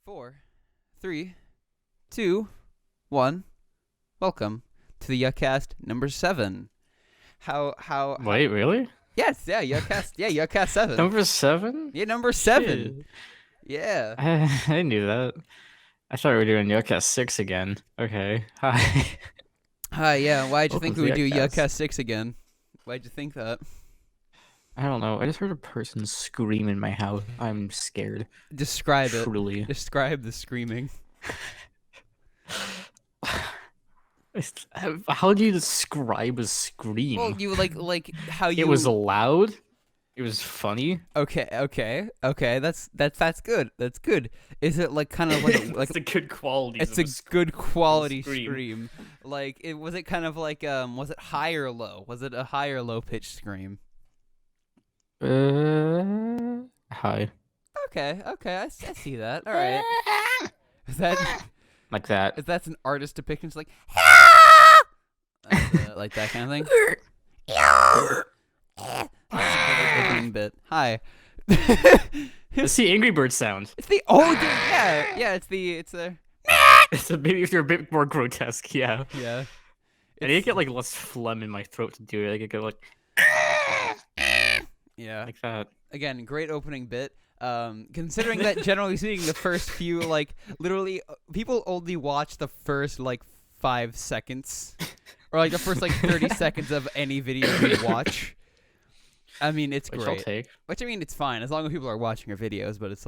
4, 3, 2, 1. Welcome to the Yuhcast number 7. How Wait, really? Yes, yeah, Yuhcast 7. Number 7? Yeah, number 7. Shit. Yeah. I knew that. I thought we were doing Yuhcast 6 again. Okay. Hi. Hi, yeah, why'd you Welcome think to we the would do Yuhcast. Yuhcast 6 again? Why'd you think that? I don't know. I just heard a person scream in my house. I'm scared. Describe it. Truly. Describe the screaming. How do you describe a scream? Well, you like how you It was loud. It was funny. Okay. That's good. That's good. Is it like kind of like It's the good qualities. it's of a good quality scream. scream. Like was it kind of like was it high or low? Was it a high or low pitched scream? Hi. Okay, I see that. All right. Is that Like that. if that's an artist depiction? It's like like that kind of thing. Opening bit. Hi. It's the Angry Bird sound. It's the yeah. It's a So maybe if you're a bit more grotesque, yeah. yeah. I need to get like less phlegm in my throat to do it. I could go like Yeah. like that. Again, great opening bit. Considering that generally speaking, the first few literally people only watch the first 5 seconds, or the first 30 seconds of any video we watch. I mean, it's Which I'll great. take. Which I mean, it's fine as long as people are watching our videos. But it's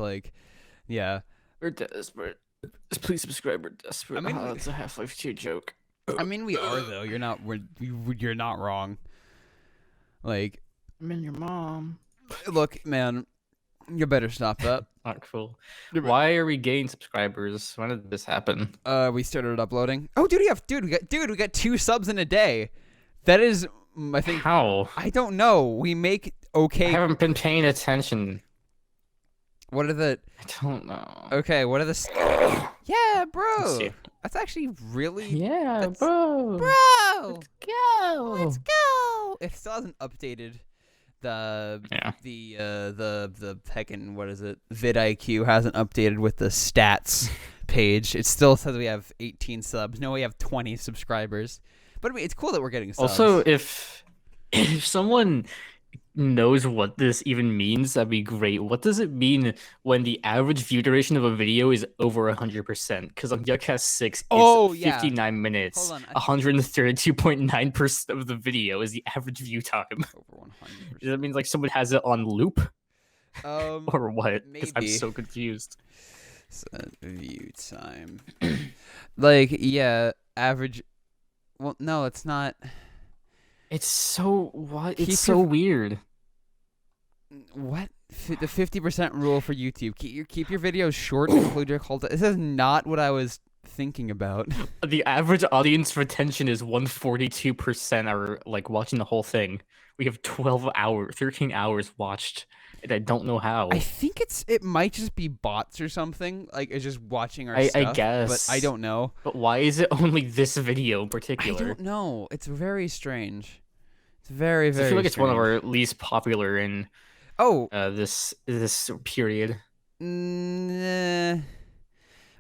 yeah. We're desperate. Please subscribe. We're desperate. I mean, It's a Half-Life 2 joke. I mean, we are though. You're not. You're not wrong. Like, I'm in your mom. look, man, you better stop that. Not cool. Why are we gaining subscribers? When did this happen? We started uploading. Oh, we got 2 subs in a day. That is, I think. How? I don't know. We make okay. I haven't been paying attention. What are the? I don't know. Okay, what are the? Yeah, Let's bro. see. That's actually really. Yeah, That's- bro. Bro, Go. let's go. It still hasn't updated the Yeah. the heckin' what is it? vidIQ hasn't updated with the stats page. It still says we have 18 subs. No, we have 20 subscribers. But I mean, it's cool that we're getting subs. Also, if someone knows what this even means, that'd be great. What does it mean when the average view duration of a video is over 100%? Because on Yuhcast 6, Oh, it's yeah. 59 minutes. Hold on, 132.9% of the video is the average view time. over 100%. That means someone has it on loop or what? Because I'm maybe. so confused. Set view time. Yeah, average. Well, no, it's not. It's so what? Keep It's so your- weird. What? The 50% rule for YouTube. Keep your videos short and include your call to. This is not what I was thinking about. The average audience retention is 142% are watching the whole thing. We have 13 hours watched, and I don't know how. I think it might just be bots or something. It's just watching our I stuff. guess. But I don't know. But why is it only this video in I particular? don't know. It's very strange. It's very, very I feel like it's one of strange. our least popular in Oh. this period.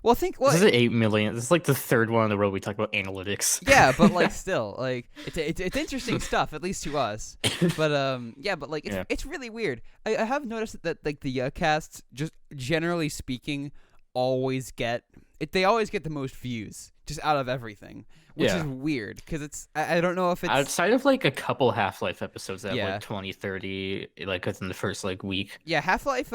Well, think what. This is 8 million. This is the third one in a row we talk about analytics. Yeah, but still, it's interesting stuff, at least to us. But yeah, but it's really weird. I have noticed that the Yuhcasts, just generally speaking, always get they always get the most views just out of everything, which is weird because I don't know if it's outside of a couple Half-Life episodes that have 20, 30 within the first week. Yeah, Half-Life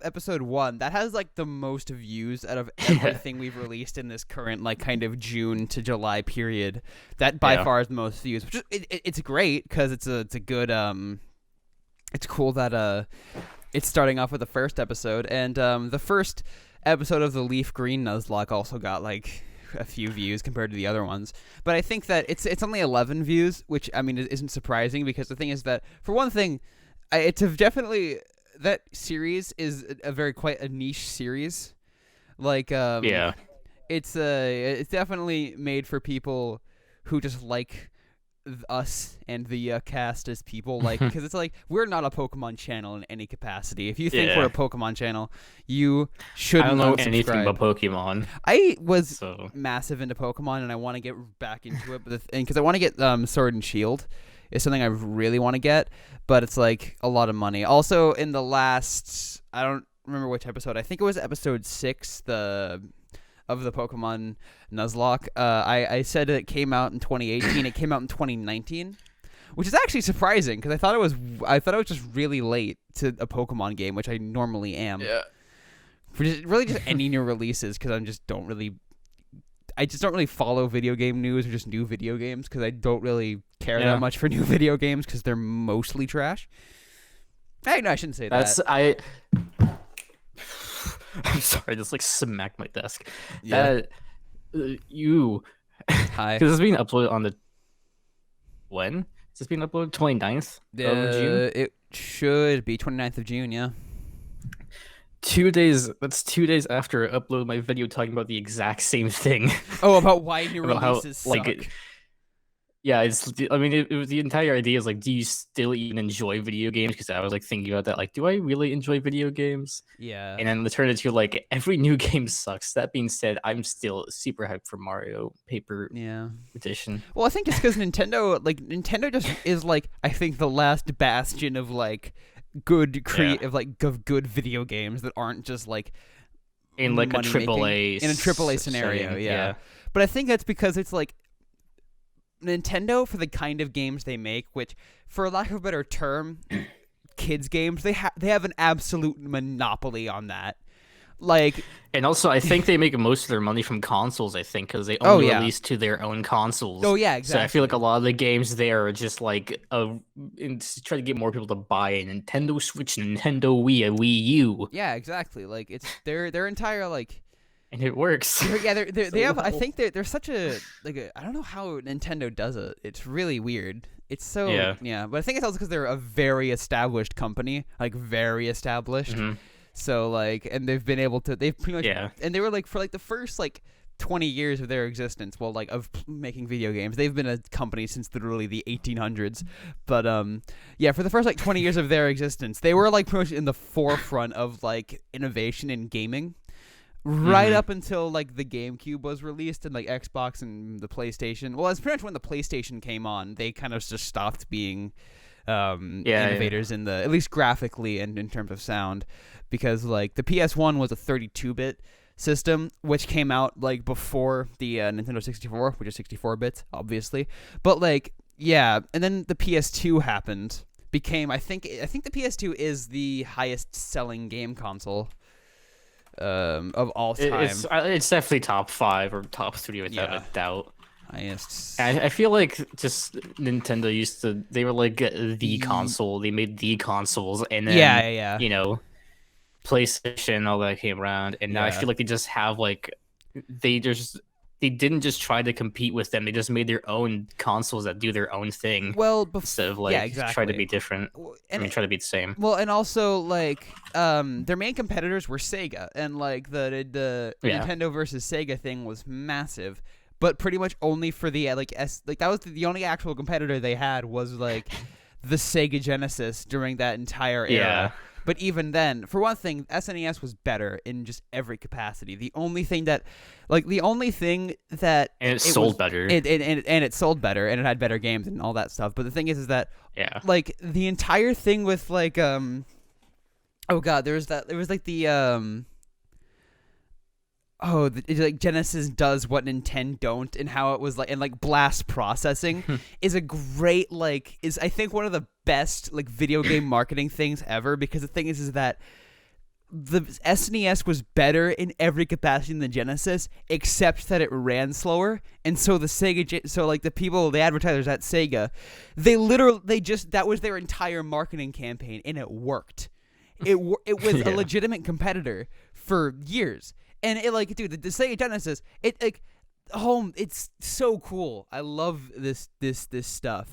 episode 1 that has the most views out of everything we've released in this current kind of June to July period. That by far is the most views, which it's great because it's a good it's cool that it's starting off with the first episode, and the first episode of the Leaf Green Nuzlocke also got a few views compared to the other ones. But I think that it's only 11 views, which I mean isn't surprising because the thing is that for one thing, it's definitely that series is quite a niche series. It's definitely made for people who just like us and the cast as people, like, because it's like we're not a Pokemon channel in any capacity. If you think we're a Pokemon channel, you shouldn't. I don't know anything about Pokemon. I was massive into Pokemon, and I want to get back into it, but because I want to get Sword and Shield is something I really want to get, but it's like a lot of money. Also, in the last, I don't remember which episode. I think it was episode 6, of the Pokemon Nuzlocke. I said it came out in 2018. It came out in 2019, which is actually surprising because I thought it was just really late to a Pokemon game, which I normally am. Yeah. For just any new releases, because I just don't really follow video game news or just new video games because I don't really care that much for new video games because they're mostly trash. Hey, no, I shouldn't say that. I'm sorry, I just like smacked my desk. Yeah. You. Hi. Because it's being uploaded on the. When? Is this being uploaded? 29th of June? It should be 29th of June, yeah. 2 days. That's 2 days after I uploaded my video talking about the exact same thing. Oh, about why new about releases how, suck. Like, yeah, it was the entire idea is like, do you still even enjoy video games? Because I was like thinking about that, like, do I really enjoy video games? Yeah. And then it turned into like every new game sucks. That being said, I'm still super hyped for Mario Paper Edition. Well, I think it's because Nintendo just is like, I think the last bastion of like good good video games that aren't just like in like a AAA scenario. Yeah. But I think that's because it's like Nintendo, for the kind of games they make, which, for lack of a better term, kids games, they have an absolute monopoly on that. Like, and also I think they make most of their money from consoles. I think because they only release to their own consoles. Oh yeah, exactly. So I feel like a lot of the games there are just like try to get more people to buy a Nintendo Switch, Nintendo Wii, a Wii U. Yeah, exactly. Like it's their entire like. And it works. They have. I think they're such a I don't know how Nintendo does it. It's really weird. It's so But I think it's also because they're a very established company, like very established. Mm-hmm. So like, and they've been able to. They've pretty much, and they were like for like the first like 20 years of their existence, well, like of making video games, they've been a company since literally the 1800s. But for the first like 20 years of their existence, they were like pretty much in the forefront of like innovation in gaming. Right up until like the GameCube was released and like Xbox and the PlayStation. Well, it's pretty much when the PlayStation came on, they kind of just stopped being innovators in the, at least graphically and in terms of sound, because like the PS1 was a 32-bit system, which came out like before the Nintendo 64, which is 64 bits, obviously. But like and then the PS2 happened. I think the PS2 is the highest selling game console of all time. It's definitely top 5 or top 3 without a doubt. I feel like just Nintendo they were like the console. They made the consoles, and then you know, PlayStation, all that came around, and now I feel like they just have like they didn't just try to compete with them. They just made their own consoles that do their own thing. Well, instead of like try to be different. Try to be the same. Well, and also like their main competitors were Sega, and like the Nintendo versus Sega thing was massive, but pretty much only for the that was the only actual competitor they had was like the Sega Genesis during that entire era. Yeah. But even then, for one thing, SNES was better in just every capacity. The only thing that it sold better, and it sold better, and it had better games and all that stuff. But the thing is that like the entire thing with like there was like the like Genesis does what Nintendo don't, and how it was like, and like blast processing is a great is I think one of the best like video game marketing things ever, because the thing is that the SNES was better in every capacity than the Genesis, except that it ran slower. And so the the advertisers at Sega, that was their entire marketing campaign, and it worked. It was a legitimate competitor for years. And it like, dude, the Sega Genesis, it's so cool. I love this stuff.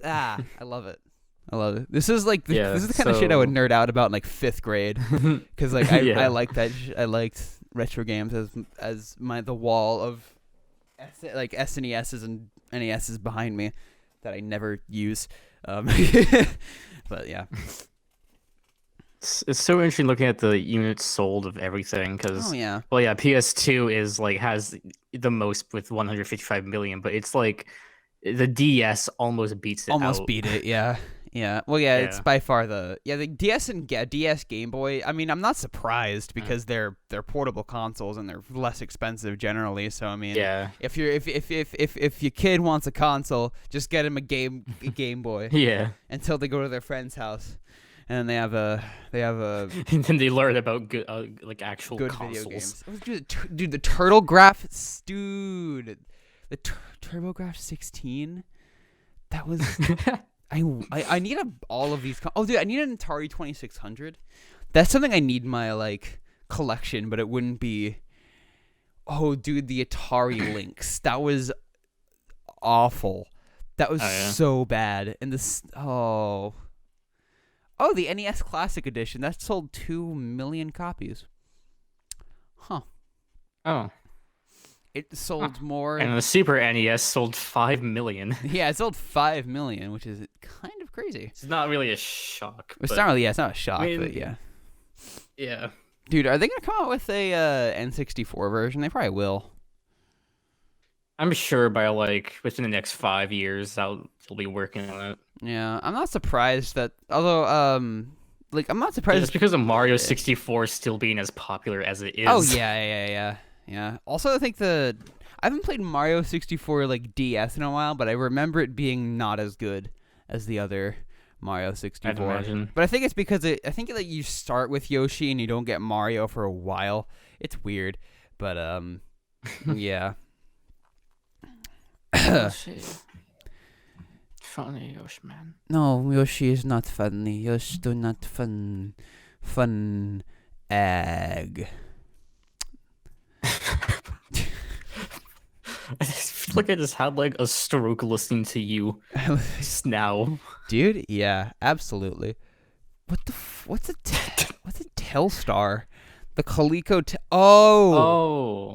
I love it. I love it. This is like this is the kind of shit I would nerd out about in like 5th grade, because like I like that. I liked retro games as the wall of like SNESs and NESs behind me that I never use. But yeah. It's so interesting looking at the units sold of everything Oh because, yeah. well, yeah, PS2 is like has the most with 155 million, but it's like the DS almost beats it Almost out. beat it. Yeah. Yeah. Well, yeah, it's Yeah. by far the DS and DS Game Boy. I mean, I'm not surprised because they're portable consoles and they're less expensive generally. So I mean, Yeah. if your kid wants a console, just get him a Game Boy Yeah. until they go to their friend's house and they have a And then they learn about good, like actual good consoles. video games. Oh, dude, the TurboGrafx, dude, the TurboGrafx 16. That was I need all of these. Oh, dude, I need an Atari 2600. That's something I need in my like collection, but it wouldn't be. Oh, dude, the Atari Lynx. That was awful. That was so bad. And this. Oh, the NES Classic Edition. That sold 2 million copies. Huh. Oh. It sold more. And the Super NES sold 5 million. Yeah, it sold 5 million, which is kind of crazy. It's not really a shock. It's not really. Yeah, it's not a shock, I mean, but yeah. Yeah. Dude, are they gonna come out with a N64 version? They probably will. I'm sure by like within the next 5 years, they'll be working on it. Yeah, I'm not surprised that. Although, like, I'm not surprised. Just because of Mario 64 still being as popular as it is. Oh yeah. Also, I think I haven't played Mario 64 like DS in a while, but I remember it being not as good as the other Mario 64. I'd imagine. But I think it's because I think that you start with Yoshi and you don't get Mario for a while. It's weird, but yeah. Yoshi. Funny Yoshi, man. No, Yoshi is not funny. Yoshi do not fun egg. I feel like I just had like a stroke listening to you just now. Dude, yeah, absolutely. What's a Telstar? The Coleco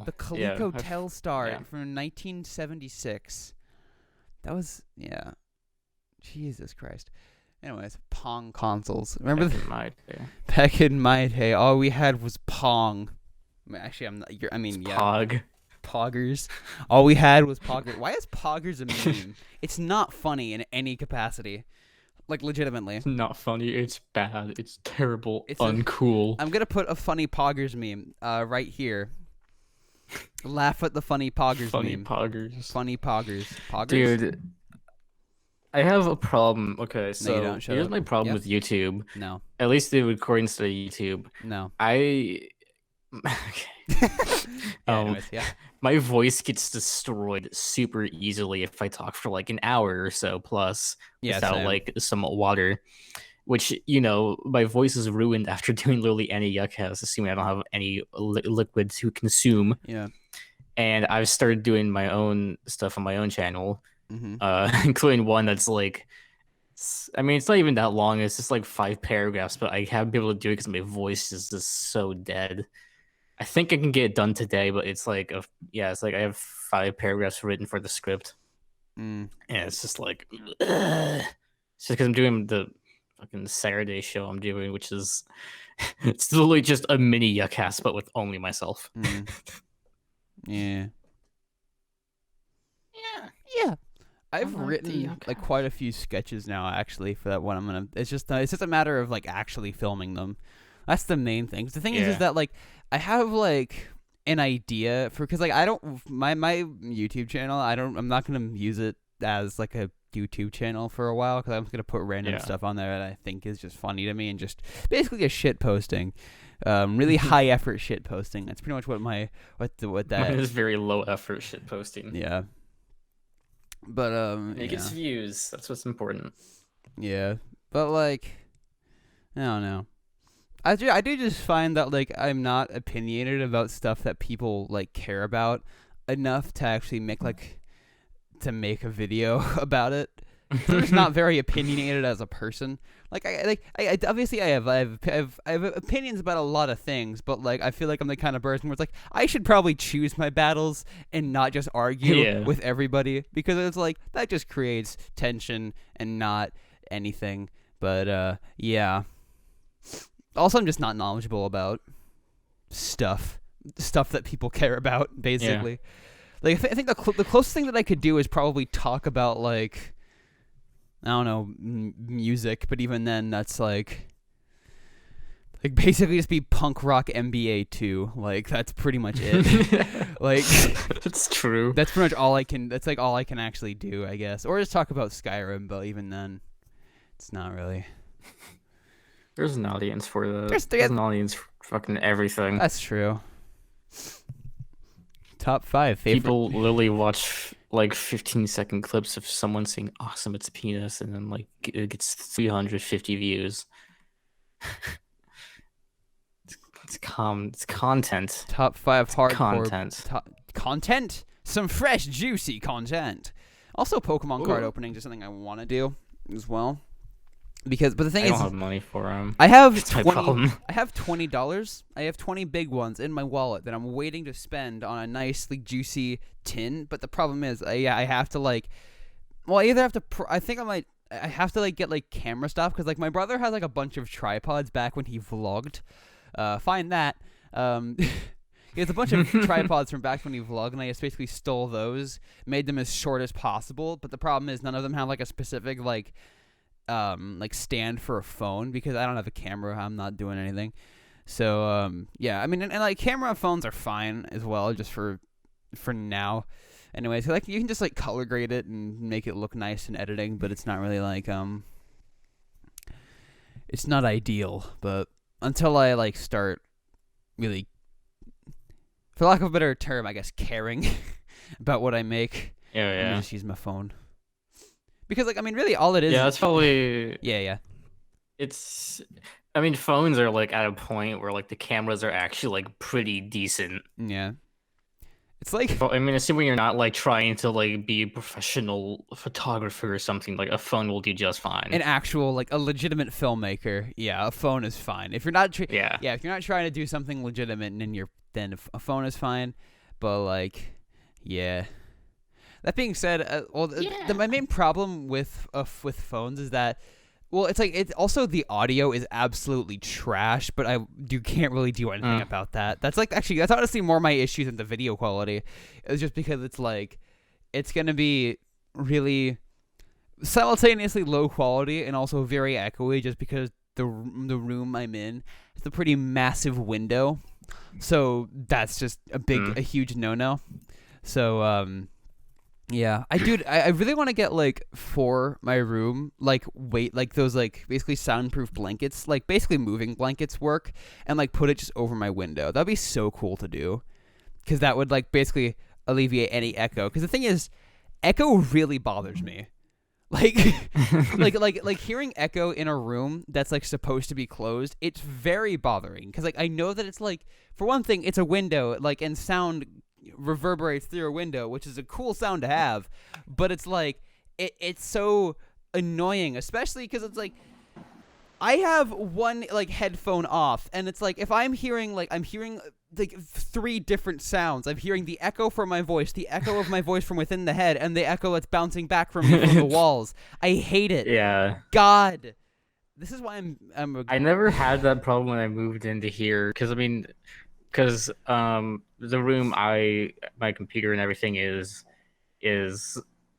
the Coleco Telstar from 1976. That was Jesus Christ. Anyways, Pong consoles. Remember back in my day, all we had was Pong. Actually, I'm not. Pog. Poggers. All we had was Poggers. Why is Poggers a meme? It's not funny in any capacity. Like, legitimately. It's not funny. It's bad. It's terrible. It's uncool. I'm gonna put a funny Poggers meme right here. Laugh at the funny Poggers funny meme. Poggers. Funny Poggers. Poggers? Dude, I have a problem. Okay, No, you so don't. Shut here's up. my problem Yep. with YouTube. No. At least according to YouTube. No. Okay. Anyways, yeah. My voice gets destroyed super easily if I talk for like an hour or so plus without like some water, which, my voice is ruined after doing literally any Yuhcast, assuming I don't have any liquid to consume. Yeah. And I've started doing my own stuff on my own channel, Mm-hmm. including one that's like, I mean, it's not even that long. It's just like 5 paragraphs, but I haven't been able to do it because my voice is just so dead. I think I can get it done today, but it's like, it's like I have 5 paragraphs written for the script. Mm. And it's just like, ugh. It's just because I'm doing the fucking Saturday show I'm doing, which is, it's literally just a mini Yuhcast, but with only myself. Mm. Yeah. Yeah. I've written like quite a few sketches now, actually, for that one. It's just a matter of like actually filming them. That's the main thing. The thing is that like I have like an idea because like I don't my YouTube channel. I'm not gonna use it as like a YouTube channel for a while because I'm just gonna put random stuff on there that I think is just funny to me and just basically a shit posting, really high effort shit posting. That's pretty much what that is. Very low effort shit posting. Yeah. But it gets views. That's what's important. Yeah, but like, I don't know. I do just find that like I'm not opinionated about stuff that people like care about enough to actually make a video about it. I'm just not very opinionated as a person. Like I obviously I have opinions about a lot of things, but like I feel like I'm the kind of person where it's like I should probably choose my battles and not just argue Yeah. with everybody, because it's like that just creates tension and not anything. But yeah. Also, I'm just not knowledgeable about stuff that people care about, basically. Like I think the closest thing that I could do is probably talk about like, I don't know, music, but even then that's like basically just be punk rock NBA 2. Like that's pretty much it. Like That's true. that's pretty much all I can. That's like all I can actually do, I guess, or just talk about Skyrim. But even then, it's not really. There's an audience for that. There's an audience for fucking everything. That's true. Top 5 favorite. People literally watch like 15-second clips of someone saying "awesome, it's a penis," and then like it gets 350 views. It's content. Top 5 hardcore content. Content. Some fresh, juicy content. Also, Pokemon card Ooh. openings is something I want to do as well. But the thing I is, don't have money for them. I have That's my 20. problem. I have $20. I have 20 big ones in my wallet that I'm waiting to spend on a nice, like, juicy tin. But the problem is, I have to like, well, I either have to. I think I have to like get like camera stuff, because like my brother has like a bunch of tripods back when he vlogged. Find that. He has a bunch of tripods from back when he vlogged, and I just basically stole those, made them as short as possible. But the problem is, none of them have like a specific like stand for a phone, because I don't have a camera. I'm not doing anything. So yeah, I mean, and like camera phones are fine as well, just for now. Anyways, like you can just like color grade it and make it look nice in editing, but it's not really like it's not ideal. But until I like start really, for lack of a better term, I guess, caring about what I make, I'm gonna just use my phone. Because, like, I mean, really, all it is. Yeah, that's probably. Yeah. It's. I mean, phones are like at a point where like the cameras are actually like pretty decent. Yeah. It's like. I mean, assuming you're not like trying to like be a professional photographer or something, like a phone will do just fine. An actual, like, a legitimate filmmaker. Yeah, a phone is fine. If you're not. Yeah, if you're not trying to do something legitimate, then a phone is fine. But like, yeah. That being said, my main problem with phones is that, well, it's like also the audio is absolutely trash, but you can't really do anything about that. That's like actually that's honestly more my issue than the video quality. It's just because it's like it's gonna be really simultaneously low quality and also very echoey, just because the room I'm in is a pretty massive window, so that's just a huge no. So yeah, I really want to get like for my room like those like basically soundproof blankets, like basically moving blankets work, and like put it just over my window. That'd be so cool to do, because that would like basically alleviate any echo. Because the thing is, echo really bothers me. Like, like hearing echo in a room that's like supposed to be closed, it's very bothering. Because like I know that it's like, for one thing, it's a window, like, and sound reverberates through a window, which is a cool sound to have, but it's like it's so annoying, especially because it's like I have one like headphone off, and it's like if I'm hearing like 3 different sounds. I'm hearing the echo from my voice, the echo of my voice from within the head, and the echo that's bouncing back from me from the walls. I hate it. Yeah. God, this is why I never had that problem when I moved into here, because the room my computer and everything is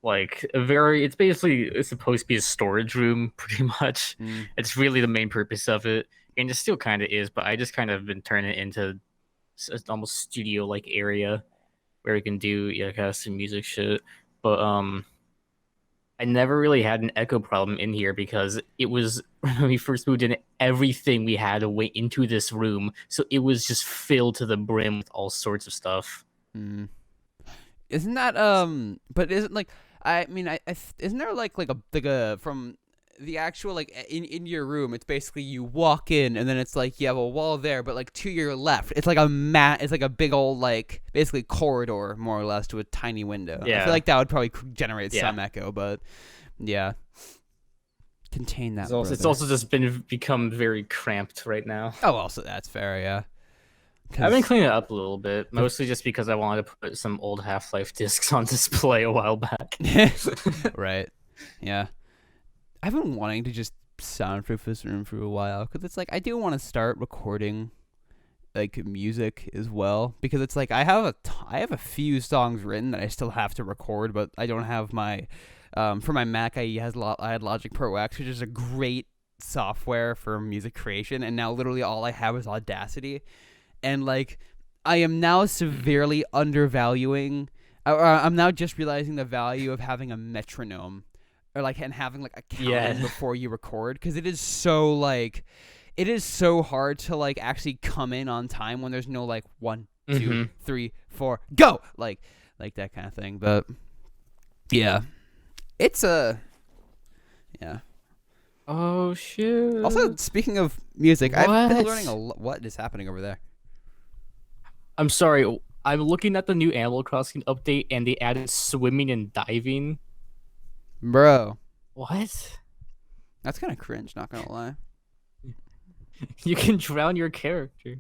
like it's supposed to be a storage room, pretty much. It's really the main purpose of it, and it still kind of is, but I just kind of been turning it into almost studio like area where we can do some music shit. But I never really had an echo problem in here, because it was when we first moved in, everything we had went into this room, so it was just filled to the brim with all sorts of stuff. Isn't that but isn't like I mean isn't there like a from the actual like in your room, it's basically you walk in and then it's like you have a wall there, but like to your left it's like it's like a big old like basically corridor more or less to a tiny window. I feel like that would probably generate some echo, but Yeah. Contain that. It's also just become very cramped right now. Oh, also that's fair. Yeah. I've been cleaning it up a little bit, mostly just because I wanted to put some old Half-Life discs on display a while back. Right. Yeah. I've been wanting to just soundproof this room for a while because it's like I do want to start recording like music as well, because it's like I have a few songs written that I still have to record, but I don't have my for my Mac I had Logic Pro X, which is a great software for music creation, and now literally all I have is Audacity, and like I am now severely undervaluing. I'm now just realizing the value of having a metronome, or like and having like a counting before you record, because it is so like. It is so hard to like actually come in on time when there's no like 1, 2, 3, 4, go, like that kind of thing. But yeah, it's yeah. Oh shit. Also, speaking of music, I've been learning what is happening over there. I'm sorry. I'm looking at the new Animal Crossing update, and they added swimming and diving. Bro, what? That's kind of cringe. Not gonna lie. You can drown your character.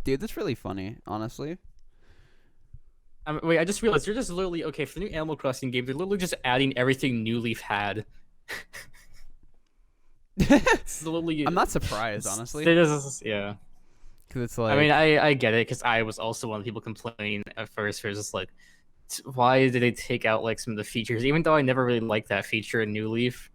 Dude, that's really funny, honestly. Wait, I just realized you're just literally okay for the new Animal Crossing game. They're literally just adding everything New Leaf had. It's literally, I'm not surprised, honestly. Yeah. Because it's like, I mean, I get it, because I was also one of the people complaining at first. For just like, why did they take out like some of the features? Even though I never really liked that feature in New Leaf,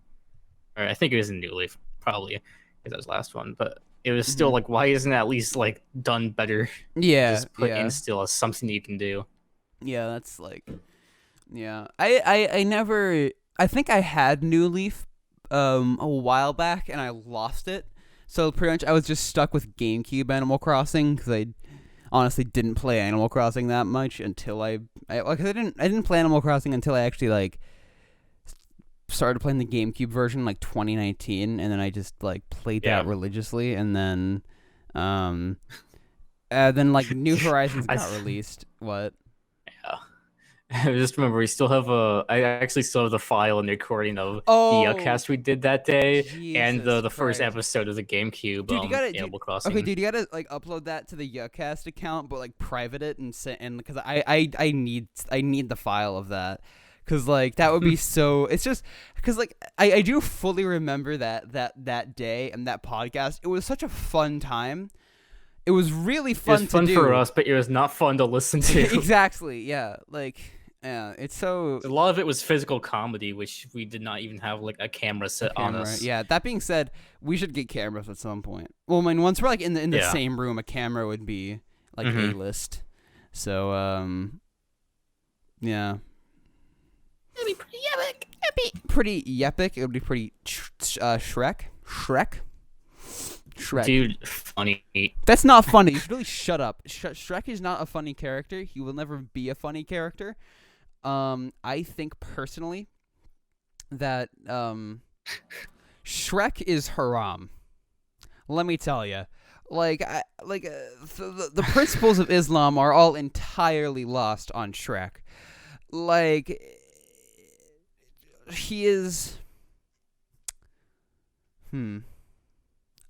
or I think it was in New Leaf, probably. That was the last one, but it was still like, why isn't it at least like done better? Yeah, just put in still as something you can do. Yeah, that's like, yeah. I think I had New Leaf a while back and I lost it, so pretty much I was just stuck with GameCube Animal Crossing, because I honestly didn't play Animal Crossing that much until I didn't play Animal Crossing until I actually like started playing the GameCube version like 2019, and then I just like played that religiously, and then like New Horizons got released. What? Yeah. I just remember I actually still have the file and the recording of the Yuhcast we did that day, and the first episode of the GameCube Animal Crossing. Okay, dude, you gotta like upload that to the Yuhcast account, but like private it and because I need the file of that. Because, like, that would be so... It's just... Because, like, I do fully remember that day and that podcast. It was such a fun time. It was really fun to do. It was fun for us, but it was not fun to listen to. Exactly, yeah. Like, yeah, it's so... A lot of it was physical comedy, which we did not even have, like, a camera set on us. Yeah, that being said, we should get cameras at some point. Well, I mean, once we're, like, in the same room, a camera would be, like, A-list. So, yeah... It'd be pretty epic. It would be pretty Shrek. Dude, funny. That's not funny. You should really shut up. Shrek is not a funny character. He will never be a funny character. I think personally that Shrek is haram. Let me tell you. The principles of Islam are all entirely lost on Shrek. Like, he is... I'm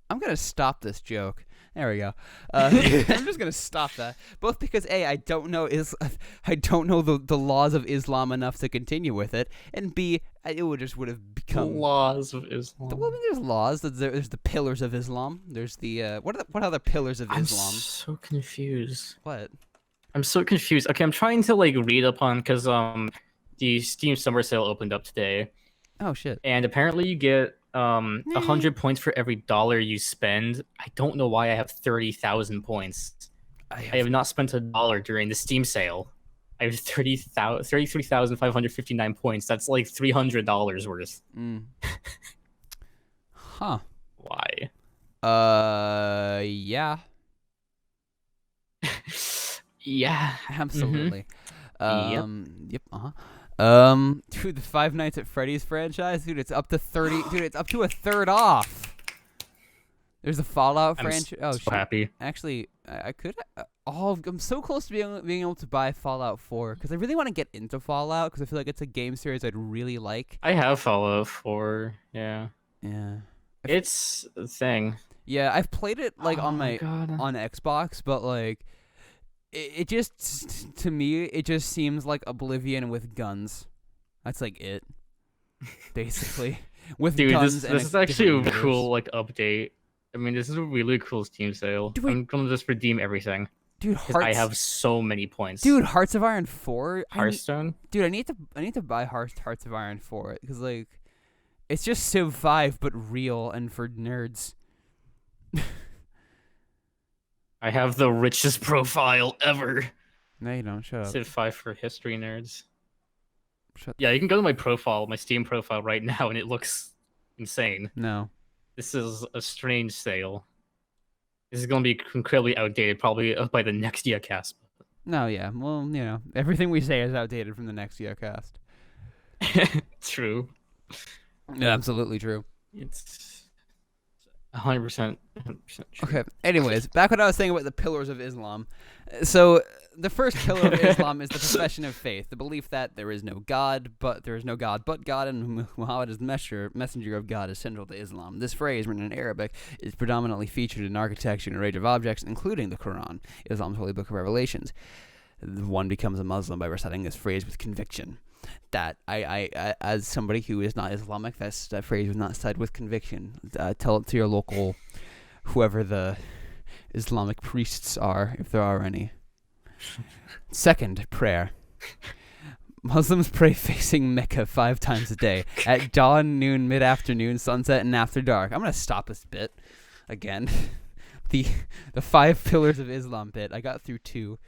going to stop this joke. There we go. I'm just going to stop that. Both because, A, I don't know the laws of Islam enough to continue with it, and B, it would have become... The laws of Islam. Well, there's laws. There's the pillars of Islam. There's the... What other pillars of Islam? I'm so confused. What? I'm so confused. Okay, I'm trying to, like, read up on... Because, the Steam Summer Sale opened up today. Oh, shit. And apparently you get 100 points for every $1 you spend. I don't know why I have 30,000 points. I have not spent $1 during the Steam sale. I have 33,559 points. That's like $300 worth. Huh. Why? Yeah. Yeah. Absolutely. Yep. Dude, the Five Nights at Freddy's franchise, dude, it's up to 30. Dude, it's up to a third off. There's a Fallout I'm franchise. Oh, so shit. happy. Actually, I could. I'm so close to being able to buy Fallout 4 because I really want to get into Fallout because I feel like it's a game series I'd really like. I have Fallout 4. Yeah. Yeah. It's a thing. Yeah, I've played it like Oh my god. on Xbox, but like it just to me it just seems like Oblivion with guns. That's like it, basically. With Dude, guns this and is actually a different cool universe. update. I mean, this is a really cool Steam sale. Dude, I'm gonna just redeem everything Dude, because I have so many points. Dude, Hearts of Iron 4. Hearthstone. I need to buy Hearts of Iron 4 because like it's just Civ 5 but real and for nerds. I have the richest profile ever. No, you don't. Shut up. Civ 5 for history nerds. Shut. Yeah, you can go to my profile, my Steam profile right now, and it looks insane. No. This is a strange sale. This is going to be incredibly outdated, probably by the next Yuhcast. No, yeah. Well, you know, everything we say is outdated from the next Yuhcast. True. Yeah, absolutely true. It's 100% true. Okay. Anyways, back what I was saying about the pillars of Islam. So the first pillar of Islam is the profession of faith, the belief that there is no God but God, and Muhammad is the messenger of God is central to Islam. This phrase, written in Arabic, is predominantly featured in architecture and array of objects, including the Quran, Islam's holy book of revelations. One becomes a Muslim by reciting this phrase with conviction. That I as somebody who is not Islamic, that phrase was not said with conviction. Tell it to your local, whoever the Islamic priests are, if there are any. Second, prayer. Muslims pray facing Mecca 5 times a day at dawn, noon, mid-afternoon, sunset, and after dark. I'm gonna stop this bit again. The 5 pillars of Islam bit. I got through 2.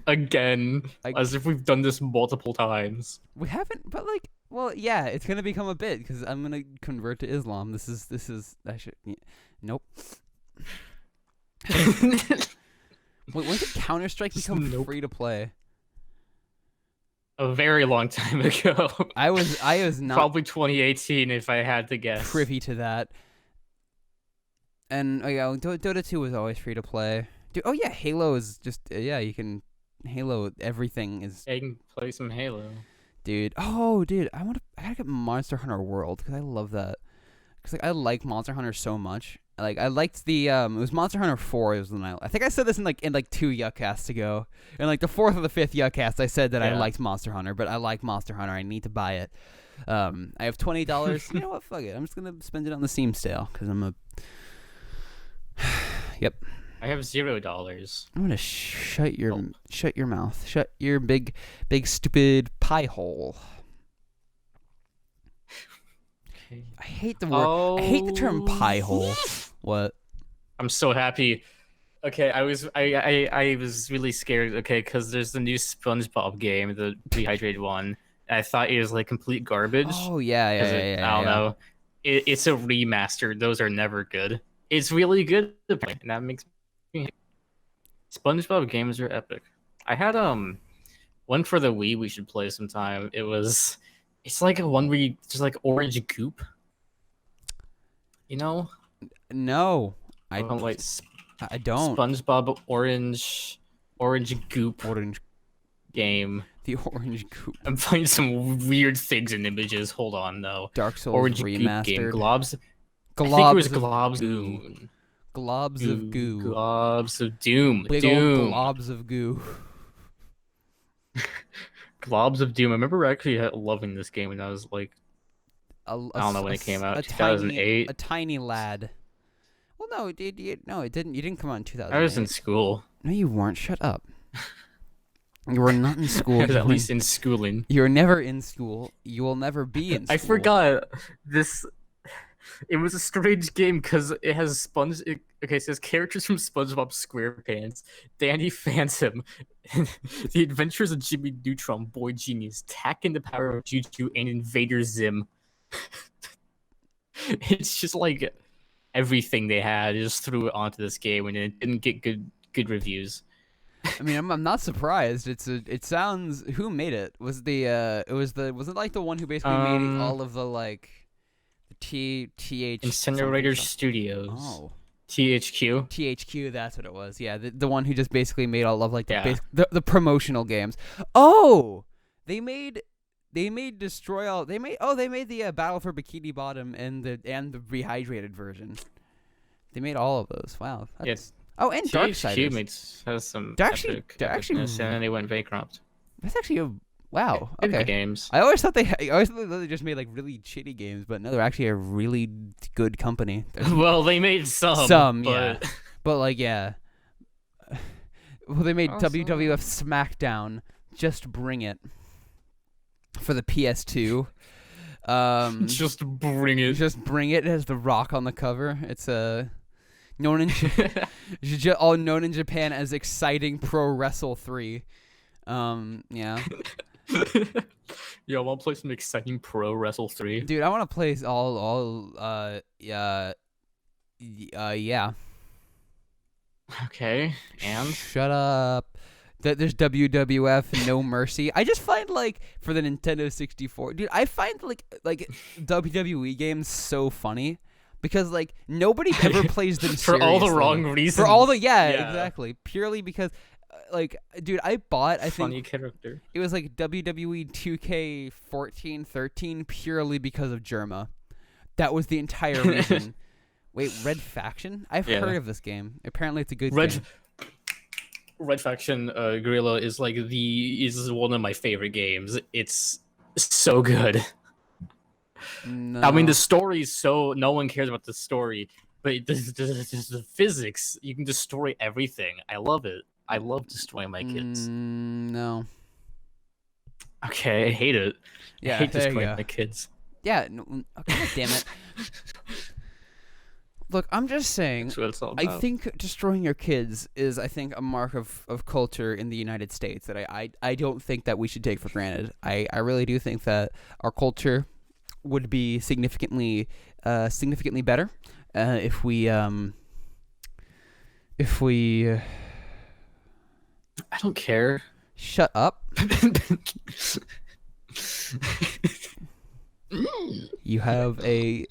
Again, as if we've done this multiple times. We haven't, but like, well, yeah, it's gonna become a bit because I'm gonna convert to Islam. This is. I should. Yeah, nope. When did Counter-Strike become free to play? A very long time ago. I was not probably 2018 if I had to guess. privy to that. And Dota 2 was always free to play. Dude, oh yeah, Halo is just you can Halo everything is. Yeah, you can play some Halo. Dude, I gotta get Monster Hunter World because I love that. Because like I like Monster Hunter so much. Like I liked the it was Monster Hunter 4. It was when I think I said this in like 2 Yuhcasts ago. In like the 4th or the 5th Yuhcast, I said that I liked Monster Hunter, but I like Monster Hunter. I need to buy it. I have $20. You know what? Fuck it. I'm just gonna spend it on the Steam sale because I'm a. Yep. I have $0. I'm gonna shut your mouth. Shut your big stupid pie hole. Okay. I hate the word. I hate the term pie hole. What? I'm so happy. Okay, I was really scared. Okay, because there's the new SpongeBob game, the rehydrated one. And I thought it was like complete garbage. Oh yeah. I don't know. It's a remaster. Those are never good. It's really good, and that makes me. SpongeBob games are epic. I had one for the Wii we should play sometime. It's like a one where you just like orange goop. You know? No, I don't like. I don't. SpongeBob orange goop game. The orange goop. I'm finding some weird things in images. Hold on, though. Dark Souls orange remastered. Goop game. Globs. I think it was Globs Goon. Globs of goo. Globs of doom. Big old globs of goo. Globs of doom. I remember actually loving this game when I was like, I don't know when it came out. 2008. A tiny lad. Well, no, it didn't. You didn't come out in 2008. I was in school. No, you weren't. Shut up. You were not in school. I was at least in schooling. You're never in school. You will never be in school. I forgot this. It was a strange game because it has it says characters from SpongeBob SquarePants, Danny Phantom, The Adventures of Jimmy Neutron, Boy Genius, Tack and the Power of Juju, and Invader Zim. It's just like everything they had, just threw it onto this game, and it didn't get good reviews. I mean, I'm not surprised. It sounds. Who made it? Was it like the one who basically made all of the like Incinerator Studios. Oh. THQ. THQ, that's what it was. Yeah, the one who just basically made all of like the promotional games. Oh, they made Destroy All. They made the Battle for Bikini Bottom and the rehydrated version. They made all of those. Wow. Yes. Oh, and THQ has some epicness, and then they went bankrupt. That's actually a wow. Okay. Games. I always thought they just made like really shitty games, but no, they're actually a really good company. Well, they made some. Yeah. But like, yeah. Well, they made WWF SmackDown. Just Bring It for the PS2. Just Bring It. Just Bring It. It has The Rock on the cover. It's known in Japan as Exciting Pro Wrestle 3. Yeah. Yo, I want to play some Exciting Pro Wrestle 3. Dude, I want to play yeah. Okay, and shut up. There's WWF No Mercy. I just find like for the Nintendo 64, dude, I find like WWE games so funny because like nobody ever plays them for all the wrong reasons. For all the exactly. Purely because like, dude, I think funny character. It was like WWE 2K14, 13 purely because of Germa. That was the entire reason. Wait, Red Faction? I've heard of this game. Apparently, it's a good game. Red Faction Guerrilla is one of my favorite games. It's so good. No. I mean, the story is so no one cares about the story, but the physics, you can destroy everything. I love it. I love destroying my kids. No. Okay, I hate it. Yeah, I hate destroying my kids. Yeah, no, God damn it. Look, I'm just saying, That's what it's all about. I think destroying your kids is, I think, a mark of culture in the United States that I don't think that we should take for granted. I really do think that our culture would be significantly better if we I don't care. Shut up. You have a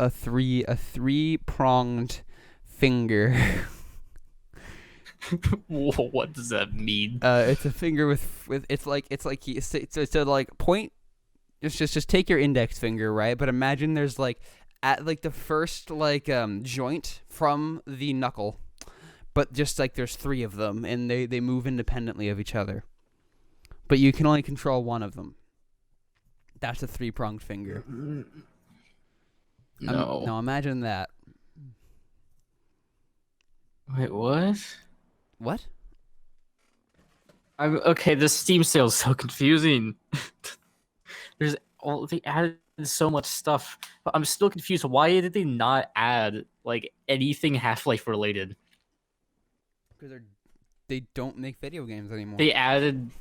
three-pronged finger. What does that mean? It's a finger with it's like point. Just take your index finger, right? But imagine there's like at like the first joint from the knuckle, but just like there's three of them and they move independently of each other. But you can only control one of them. That's a three-pronged finger. No. Now imagine that. Wait, what? What? Okay, the Steam sale is so confusing. They added so much stuff, but I'm still confused. Why did they not add like anything Half-Life related? Because they don't make video games anymore. They added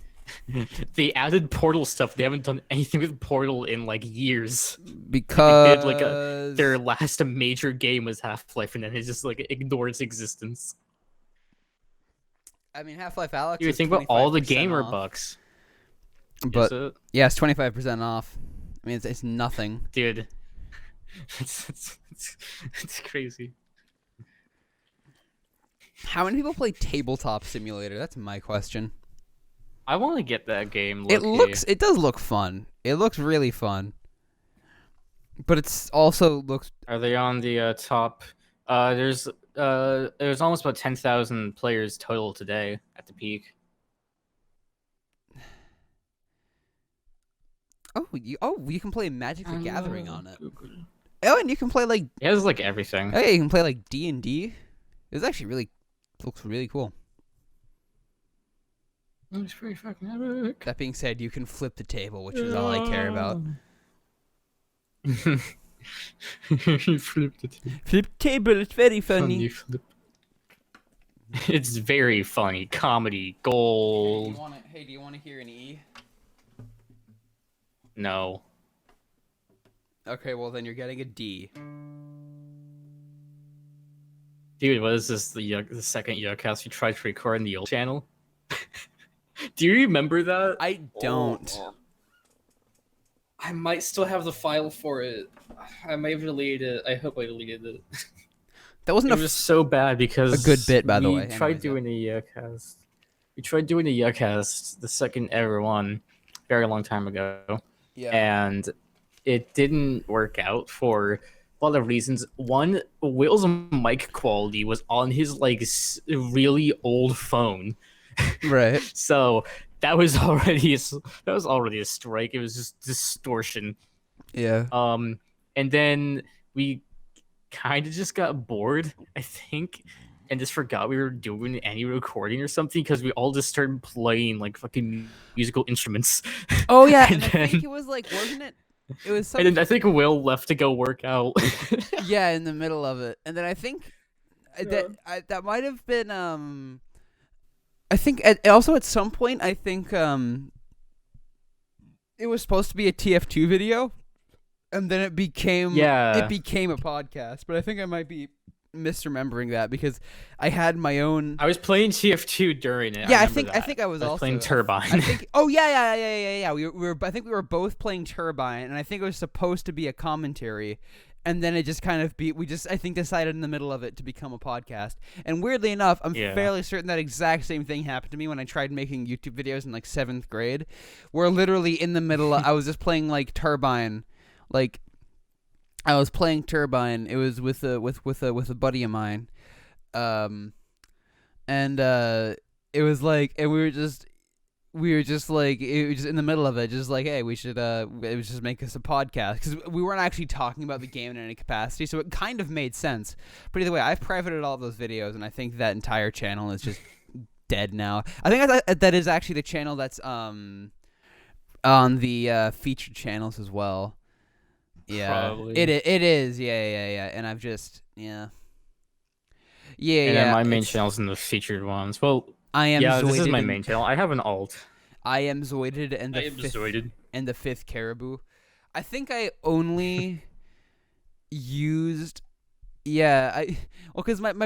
Portal stuff. They haven't done anything with Portal in like years. Because they did, their last major game was Half-Life, and then it just like ignored its existence. I mean, Half-Life Alyx. You think about all the gamer off. bucks. But yeah, it's 25% off. I mean, it's nothing, dude. It's crazy. How many people play Tabletop Simulator? That's my question. I want to get that game. It does look fun. It looks really fun. But it's also looks. Are they on the top? There's almost about 10,000 players total today at the peak. You can play Magic the Gathering on it. Oh, and you can play like. Yeah, it's like everything. Oh yeah, you can play like D&D. It's actually looks really cool. It's pretty fucking epic. That being said, you can flip the table, which is all I care about. Flip the table. Flip table, it's very funny. Flip. It's very funny. Comedy gold. Hey, do you want to hear an E? No. Okay, well then you're getting a D. Dude, what is this? The second Yuhcast you tried to record in the old channel? Do you remember that? I don't. I might still have the file for it. I might have deleted it. I hope I deleted it. That wasn't It was so bad because a good bit, by the we way. tried doing a Yuhcast. We tried doing a Yuhcast, the second ever one, very long time ago, Yeah. and it didn't work out for a lot of reasons. One, Will's mic quality was on his like really old phone, Right. so that was already a strike. It was just distortion. Yeah. And then we kind of just got bored, I think, and just forgot we were doing any recording or something because we all just started playing like fucking musical instruments. Oh yeah, and and then, I think it was like, wasn't it? It was and something. then I think Will left to go work out. Yeah, in the middle of it, and then I think that might have been I think also at some point I think it was supposed to be a TF2 video, and then it became a podcast. But I think I might be misremembering that because I had my own. I was playing TF2 during it. Yeah, I think I was also playing Turbine. I think. Oh yeah. We were. I think we were both playing Turbine, and I think it was supposed to be a commentary. And then it just kind of I think decided in the middle of it to become a podcast. And weirdly enough, I'm fairly certain that exact same thing happened to me when I tried making YouTube videos in like 7th grade, where literally in the middle I was just playing like Turbine, like I was playing Turbine. It was with a buddy of mine, and it was like, and we were just like, it was just in the middle of it, just like, hey, we should it was just make us a podcast because we weren't actually talking about the game in any capacity, so it kind of made sense. But either way, I've privated all those videos, and I think that entire channel is just dead now. I think that is actually the channel that's on the featured channels as well. Yeah, probably. it is. Yeah. And I've just And then my main channel's in the featured ones. Well, I am. Yeah, this is my main channel. I have an alt. I am Zoided and the fifth Caribou. I think I only used. Yeah, because I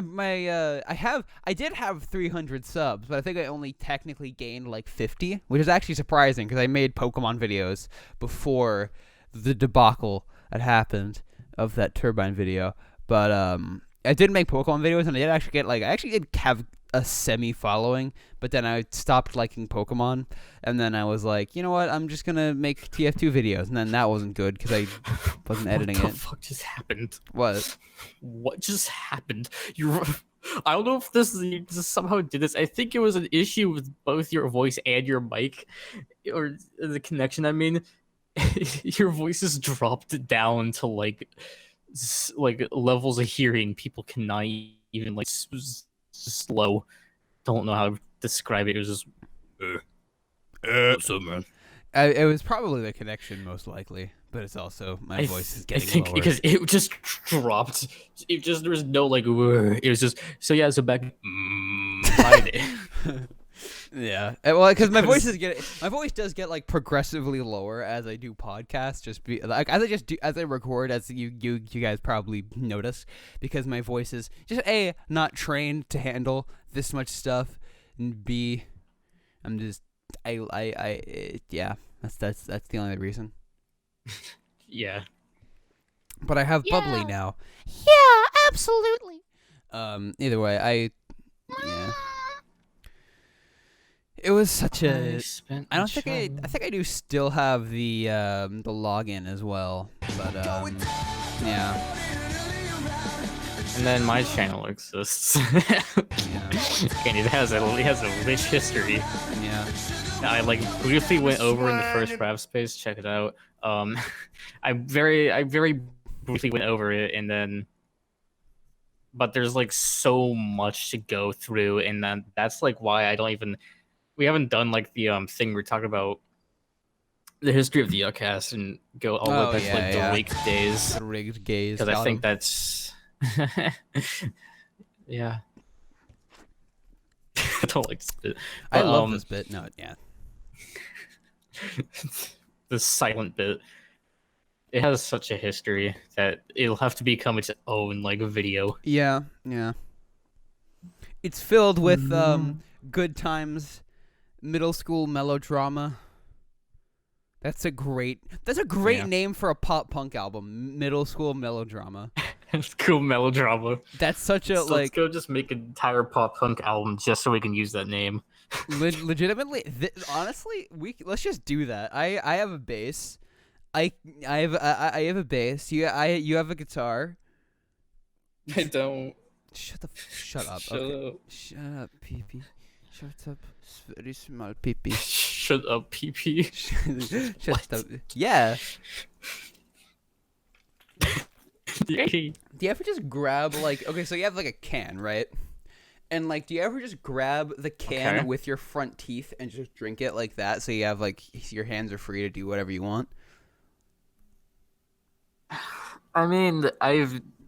did have 300 subs, but I think I only technically gained like 50, which is actually surprising because I made Pokemon videos before the debacle that happened of that Turbine video. But I did make Pokemon videos, and I actually did have a semi-following, but then I stopped liking Pokemon, and then I was like, you know what, I'm just gonna make TF2 videos, and then that wasn't good because I wasn't editing it. What the fuck just happened? What just happened? I don't know if you just somehow did this. I think it was an issue with both your voice and your mic, or the connection, I mean. Your voice is dropped down to like levels of hearing people cannot even like slow. Don't know how to describe it. It was just what's up, man? It was probably the connection, most likely, but it's also my voice is getting lower. Because it just dropped. There was no like. It was just so back. Yeah, well, because my voice does get like progressively lower as I do podcasts. As I record, as you guys probably notice, because my voice is just not trained to handle this much stuff, and B, I'm just that's the only reason. Yeah. But I have bubbly now. Yeah, absolutely. Either way, it was such a. I think I do still have the login as well, but yeah. And then my channel exists. And it has a rich history. Yeah. I like briefly went over in the first rap space. Check it out. I very briefly went over it, and then. But there's like so much to go through, and then that's like why I don't even. We haven't done like the thing we're talking about the history of the Yuhcast and go all the way back to like the rigged days. The rigged gays. Because I think that's yeah. I don't like this bit. I love this bit. No, yeah. The silent bit. It has such a history that it'll have to become its own like video. Yeah. It's filled with good times. Middle school melodrama That's a great name for a pop punk album. Middle school melodrama. It's cool melodrama. That's such a Let's go just make an entire pop punk album just so we can use that name. Legitimately, honestly, let's just do that. I have a bass. I have a bass. You have a guitar. I don't. Shut up. Shut up. Shut up, pee-pee. Shut up, very small pee-pee. Shut up, pee-pee. Shut up. Yeah. Do you ever just grab so you have like a can, right? And do you ever just grab the can with your front teeth and just drink it like that, so you have your hands are free to do whatever you want? I mean,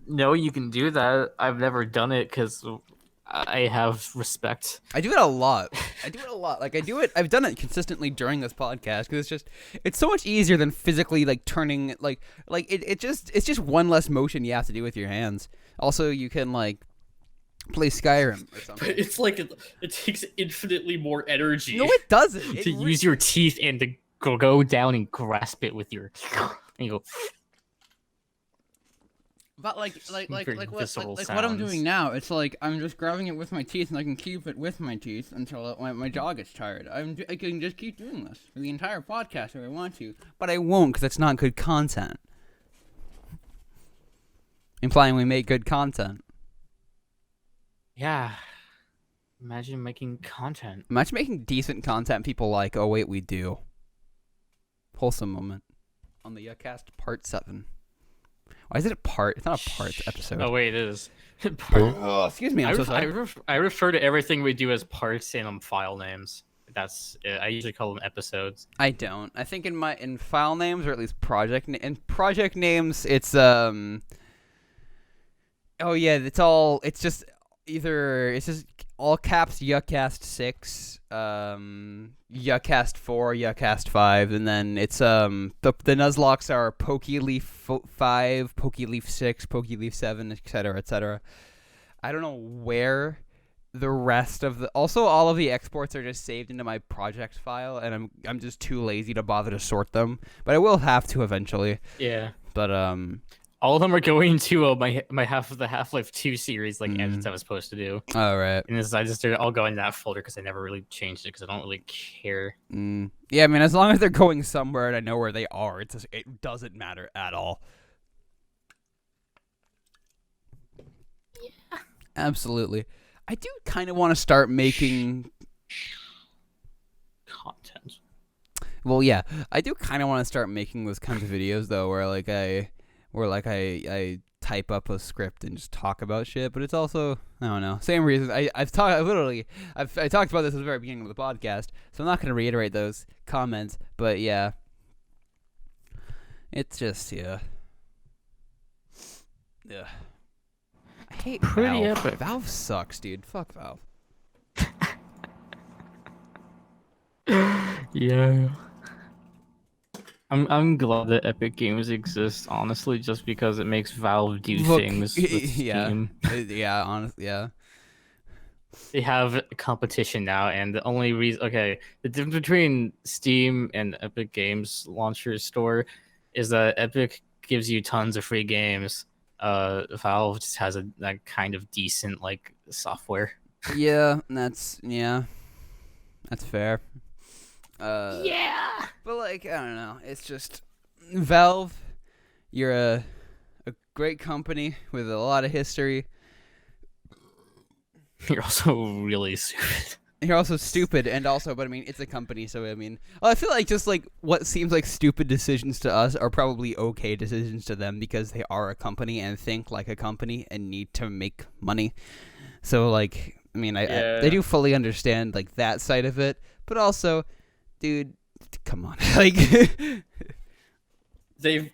know you can do that. I've never done it because I have respect. I do it a lot. I've done it consistently during this podcast because it's so much easier than physically turning it's just one less motion you have to do with your hands. Also, you can play Skyrim or something. But it's it takes infinitely more energy. No, it doesn't. To use your teeth and to go down and grasp it with your and you go. But what I'm doing now, it's I'm just grabbing it with my teeth, and I can keep it with my teeth until my jaw gets tired. I can just keep doing this for the entire podcast if I want to, but I won't because it's not good content. Implying we make good content. Yeah. Imagine making content. Imagine making decent content people like. Oh wait, we do. Wholesome moment on the Yuhcast Part 7. Why is it a part? It's not a part episode. Oh wait, it is. Oh, excuse me. I refer to everything we do as parts and file names. That's it. I usually call them episodes. I don't. I think in file names, or at least project names, it's Oh yeah, it's just all caps Yuhcast 6, Yuhcast 4, Yuhcast 5, and then it's the Nuzlocks are Pokeleaf 5, Pokeleaf 6, Pokeleaf 7, etc., etc. I don't know where the rest of all of the exports are just saved into my project file, and I'm just too lazy to bother to sort them, but I will have to eventually. Yeah. But all of them are going to my half of the Half-Life 2 series edits I was supposed to do. Oh, right. And I just did it all go in that folder because I never really changed it because I don't really care. Yeah, I mean, as long as they're going somewhere and I know where they are, it doesn't matter at all. Yeah. Absolutely. I do kind of want to start making content. Well, yeah, I do kind of want to start making those kinds of videos though, where I type up a script and just talk about shit. But it's also, I don't know, same reason. I talked about this at the very beginning of the podcast, so I'm not going to reiterate those comments. But yeah, it's just yeah. I hate pretty Valve. epic. Valve sucks, dude. Fuck Valve. Yeah. I'm glad that Epic Games exists, honestly, just because it makes Valve do things with Steam. Yeah, honestly, yeah. They have competition now, and the only reason... Okay, the difference between Steam and Epic Games Launcher Store is that Epic gives you tons of free games. Valve just has that kind of decent, software. Yeah, that's fair. Yeah. But I don't know. It's just Valve. You're a great company with a lot of history. You're also really stupid. You're also stupid, but I mean, it's a company, so I mean, I feel like just what seems like stupid decisions to us are probably okay decisions to them because they are a company and think like a company and need to make money. So I mean, they do fully understand that side of it, but also, dude, come on, they've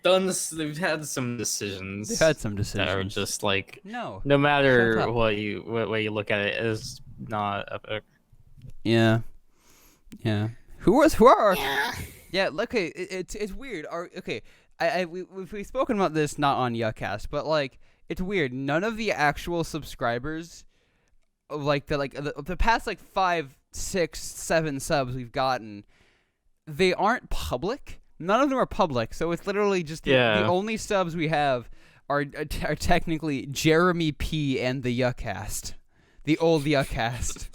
had some decisions. They've had some decisions that are just no matter what way you look at it, is not Epic. Yeah. Who are? Yeah. Okay. It's weird. We've spoken about this not on Yuhcast, but it's weird. None of the actual subscribers, of the past 5, 6, 7 subs we've gotten, they aren't public. None of them are public, so it's literally just the only subs we have are technically Jeremy P and the Yuhcast, the old Yuhcast.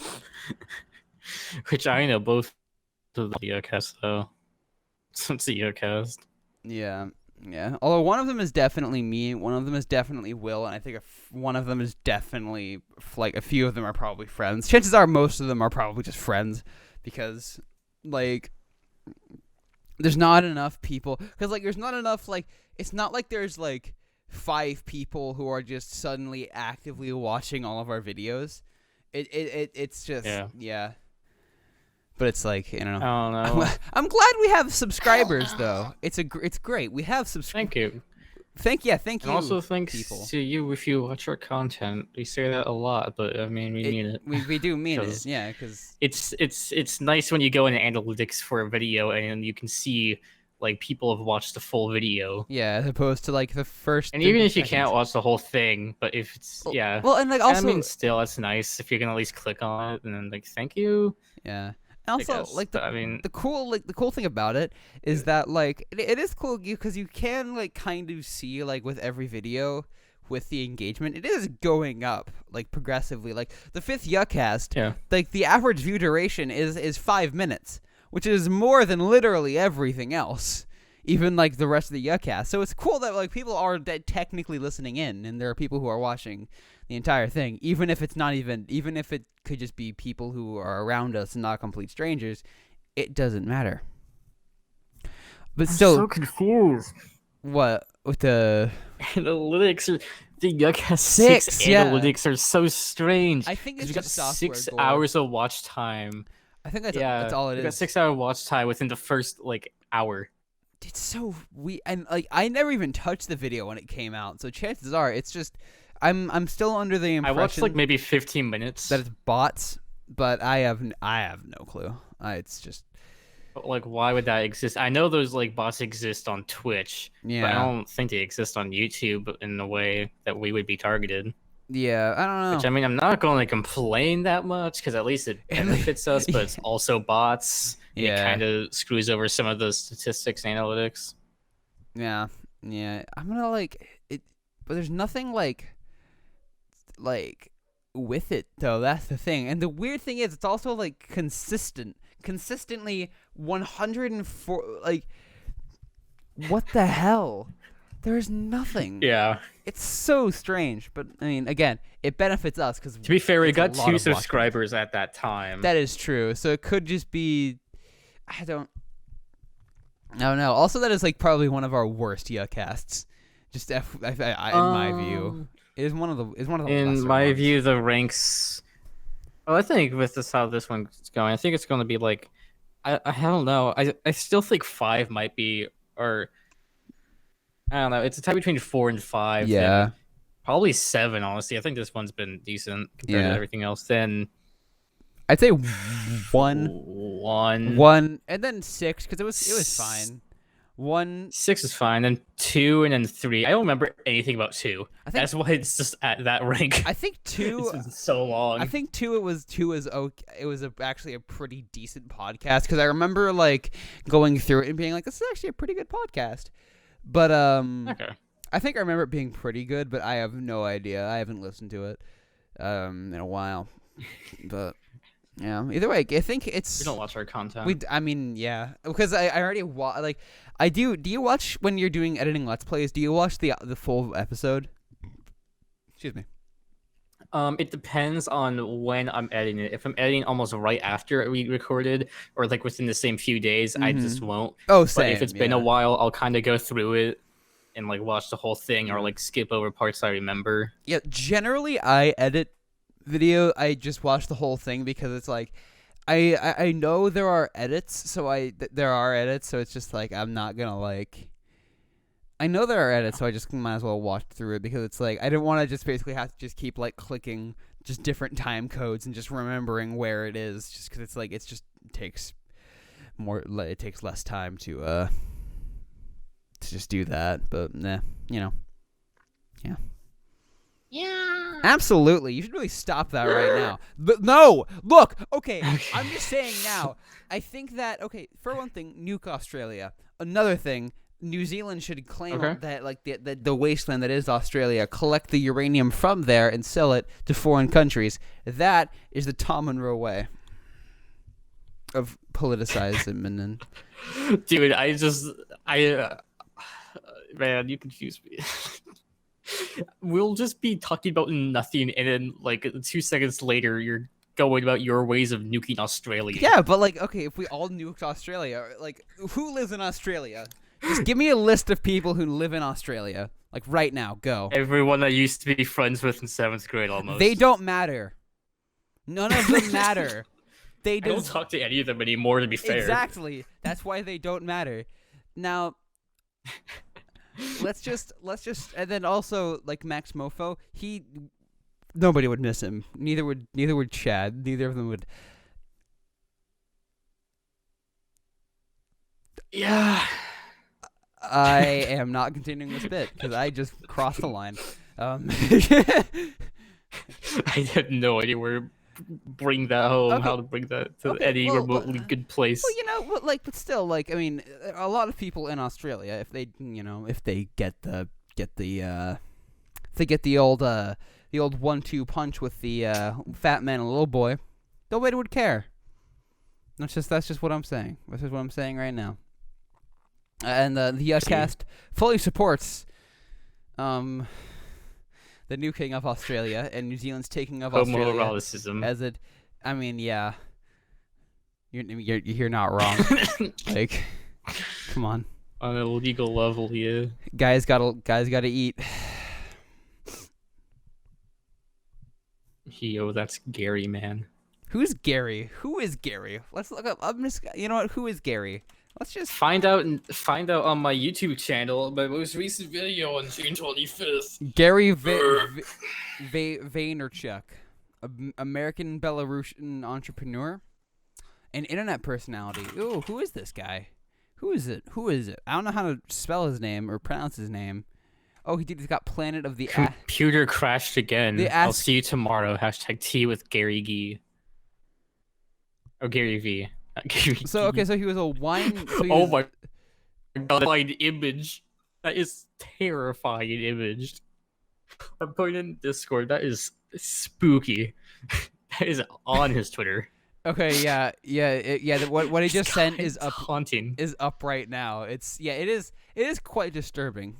Which I know both of the Yuhcast though. Since the Yuhcast. Yeah. Although one of them is definitely me, one of them is definitely Will, and I think one of them is definitely like a few of them are probably friends. Chances are most of them are probably just friends because like there's not enough people because like there's not enough like it's not like there's like 5 people who are just suddenly actively watching all of our videos. It's just yeah. But it's like, I don't know. I don't know. I'm glad we have subscribers, though. It's great. We have subscribers. Thank you. Thank you. And also thanks to you if you watch our content. We say that a lot, but I mean, we mean it. We do mean it, yeah, because it's nice when you go into analytics for a video and you can see like people have watched the full video. Yeah, as opposed to like the first. And even if you can't watch the whole thing, but if it's well, and like also, I mean, still, it's nice if you can at least click on it and then like thank you. Yeah. Also, guess, like the cool thing about it is that like it is cool because you can like kind of see like with every video with the engagement it is going up like progressively. Like the 5th Yuhcast, like the average view duration is 5 minutes, which is more than literally everything else, even like the rest of the Yuhcast. So it's cool that like people are technically listening in, and there are people who are watching the entire thing, even if it could just be people who are around us and not complete strangers. It doesn't matter. But I'm so confused. What with the analytics? The Yuhcast 6 analytics are so strange. I think it's you just got software 6 gold. hours of watch time. I think that's all it is. You got 6 hour watch time within the first like hour. It's so and like I never even touched the video when it came out, so chances are it's just I'm still under the impression I watched like maybe 15 minutes that it's bots, but I have no clue. It's just like why would that exist? I know those like bots exist on Twitch, but I don't think they exist on YouTube in the way that we would be targeted. Yeah, I don't know. Which I mean, I'm not going to complain that much because at least it benefits us, but it's also bots. It kind of screws over some of the statistics and analytics. Yeah. I'm gonna like it, but there's nothing like with it though. That's the thing. And the weird thing is, it's also like consistently 104. Like, what the hell? There's nothing. Yeah. It's so strange, but I mean, again, it benefits us because to be fair, we got 2 subscribers at that time. That is true. So it could just be, I don't know. Also, that is like probably one of our worst Yuhcasts. Just in my view, it is one of the. In my view, the ranks. Well, I think with this how this one's going, I think it's going to be like, I don't know. I still think 5 might be, or I don't know. It's a tie between 4 and 5. Yeah. And probably 7, honestly. I think this one's been decent compared to everything else. Then I'd say 1, and then 6 because it was fine. 6 is fine, then 2, and then 3. I don't remember anything about 2. That's why it's just at that rank. I think 2. It's been so long. I think 2. It was okay. It was actually a pretty decent podcast because I remember like going through it and being like, "This is actually a pretty good podcast." But okay. I think I remember it being pretty good, but I have no idea. I haven't listened to it in a while. But yeah, either way, I think it's. We don't watch our content. I mean, yeah, because I already like I do. Do you watch when you're doing editing Let's Plays? Do you watch the full episode? Excuse me. It depends on when I'm editing it. If I'm editing almost right after we recorded, or like within the same few days, I just won't. Oh, same. But if it's been a while, I'll kind of go through it and like watch the whole thing, or like skip over parts I remember. Yeah, generally I edit video. I just watch the whole thing because it's like I know there are edits, so there are edits, so it's just like I'm not gonna like. I know there are edits, so I just might as well watch through it because it's like I don't want to just basically have to just keep like clicking just different time codes and just remembering where it is, just because it's like it takes less time to just do that. But nah, yeah. Yeah. Absolutely. You should really stop that right now. No! Look! Okay, I'm just saying now. I think that, okay, for one thing, nuke Australia. Another thing, New Zealand should claim Okay. that, like, the wasteland that is Australia, collect the uranium from there and sell it to foreign countries. That is the Tom Monroe way of politicizing and Dude, man, you confuse me. We'll just be talking about nothing, and then like 2 seconds later, you're going about your ways of nuking Australia. yeah, but like, okay, if we all nuked Australia, like, who lives in Australia? Just give me a list of people who live in Australia, like right now. Go. Everyone I used to be friends with in 7th grade, almost. They don't matter. None of them matter. They I don't talk to any of them anymore. To be fair, exactly. That's why they don't matter. Now, let's just, and then also like Max Mofo, nobody would miss him. Neither would Chad. Neither of them would. Yeah. I am not continuing this bit because I just crossed the line. I have no idea where to bring that home. Okay. How to bring that to any remotely good place. Well, but still, like, I mean, a lot of people in Australia, if they get the old 1-2 punch with the fat man and little boy, nobody would care. That's just what I'm saying. This is what I'm saying right now. And the Yuhcast fully supports the nuking of Australia and New Zealand's taking of Australia homoeroticism. as it. I mean, yeah, you're not wrong. Like, come on, On a legal level, yeah. guys gotta eat. Yo, that's Gary, man. Who's Gary? Who is Gary? Let's look up. I'm just. You know what? Who is Gary? Let's just find out on my YouTube channel. My most recent video on June 25th. Gary Vaynerchuk, American Belarusian entrepreneur, an internet personality. Ooh, who is this guy? Who is it? I don't know how to spell his name or pronounce his name. Oh, he's got Planet of the Computer crashed again. I'll see you tomorrow. #T with Gary G. Oh, Gary V. So he was a wine. Oh my god, that image. That is terrifying image. I'm putting in Discord. That is spooky. That is on his Twitter. Okay, yeah. What he just sent is up. Haunting. Is up right now. It is quite disturbing.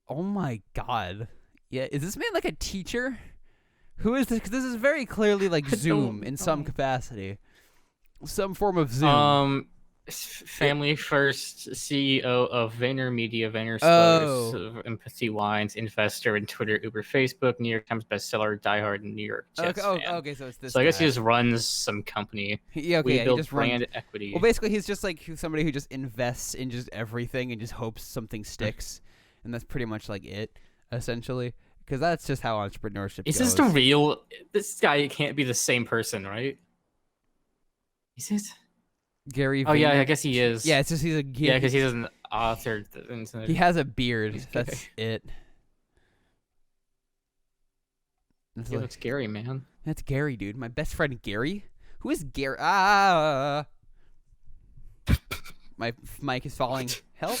Oh my god. Yeah, is this man like a teacher? Who is this? Because this is very clearly like Zoom in some capacity. Some form of Zoom. Family First CEO of VaynerMedia, VaynerSports, Empathy Wines, investor in Twitter, Uber, Facebook, New York Times bestseller, diehard New York Jets fan. Okay, so it's this. So I guess he just runs some company. Yeah, okay, we build he just brand equity. Well, basically, he's just like somebody who just invests in just everything and just hopes something sticks, and that's pretty much like it, essentially. Because that's just how entrepreneurship goes. Is this the real? This guy can't be the same person, right? Is it? Gary. Oh yeah, I guess he is. Yeah, it's just he's a. Yeah, because he's an author. He has a beard. That's it. Yeah, that's Gary, man. That's Gary, dude. My best friend Gary. Who is Gary? My mic is falling. Help.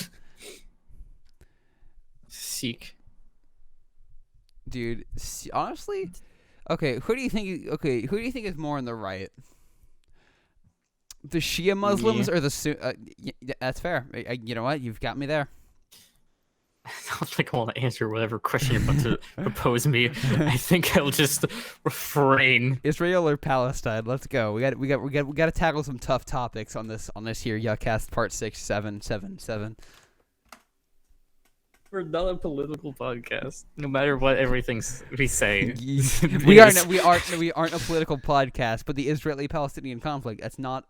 Seek. Dude, honestly, okay. Who do you think? Okay, who do you think is more on the right? The Shia Muslims or the that's fair. You know what? You've got me there. I don't think I want to answer whatever question you're about to propose me. I think I'll just refrain. Israel or Palestine? Let's go. We got to tackle some tough topics on this here Yuhcast part 67777. We're not a political podcast. No matter what everything we say, we aren't a political podcast. But the Israeli-Palestinian conflict, that's not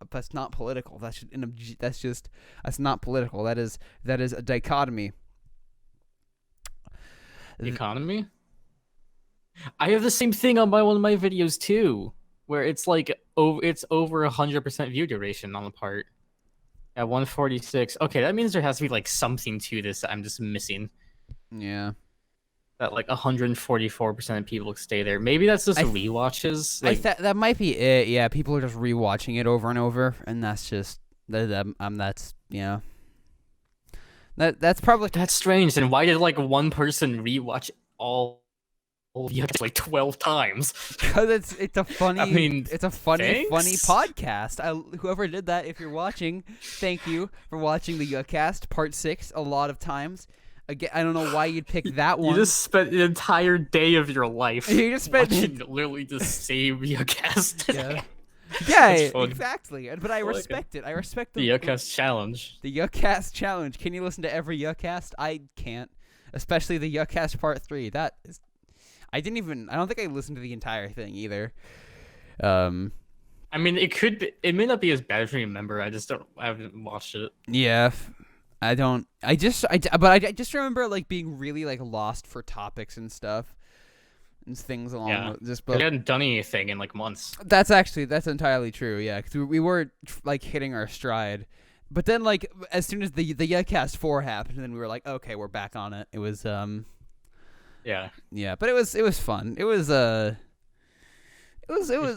political. That's not political. That is a dichotomy. The economy? I have the same thing on one of my videos too, where it's like it's over 100% view duration on the part. At 146. Okay, that means there has to be like something to this that I'm just missing. Yeah. that like 144% of people stay there. Maybe that's just rewatches. Like that might be it. Yeah, people are just rewatching it over and over, and that's just that's yeah. That's probably that's strange. And why did like one person rewatch all like 12 times? Because it's a funny. I mean, it's a funny thanks? podcast. Whoever did that, if you're watching, thank you for watching the Yuhcast Part 6 a lot of times. Again, I don't know why you'd pick that one. You just spent an entire day of your life. You just spent literally the same Yuhcast. Yeah, exactly. But I respect it. I respect the Yuhcast challenge. The Yuhcast challenge. Can you listen to every Yuhcast? I can't. Especially the Yuhcast Part 3. That is. I don't think I listened to the entire thing either. I mean, it may not be as bad as I remember. I haven't watched it. Yeah. But I just remember like being really like lost for topics and stuff. And things along this book. We hadn't done anything in like months. That's entirely true. Yeah, because we were like hitting our stride, but then like as soon as the Yuhcast 4 happened, then we were like, okay, we're back on it. It was yeah, but it was fun. It was an